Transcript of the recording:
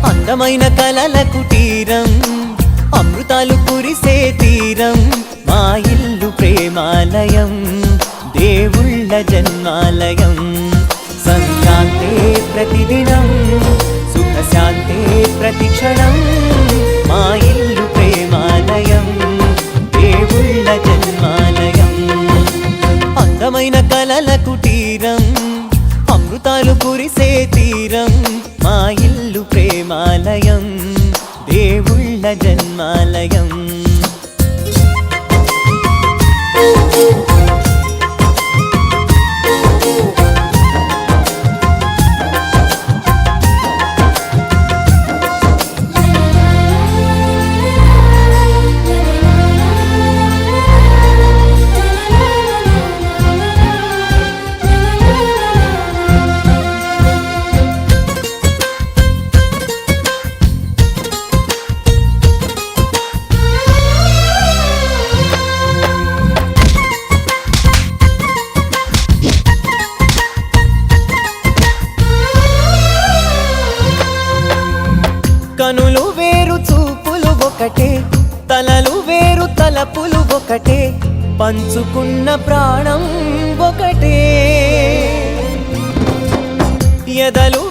అందమైన కలల కుటీరం, అమృతాలు కురిసే తీరం, మా ఇల్లు ప్రేమాలయం, దేవుళ్ళ జన్మాలయం. సంక్రాంతే ప్రతిదినం, సుఖశాంతే ప్రతిక్షణం, మా ఇల్లు ప్రేమాలయం, దేవుళ్ళ జన్మాలయం. అందమైన కలల కుటీరం, అమృతాలు కురిసే తీరం, మా ఇల్లు ప్రేమాలయం, దేవుళ్ళ జన్మాలయం. కనులు వేరు చూపులు ఒకటే, తలలు వేరు తలపులు ఒకటే, పంచుకున్న ప్రాణం ఒకటే. ఎదలు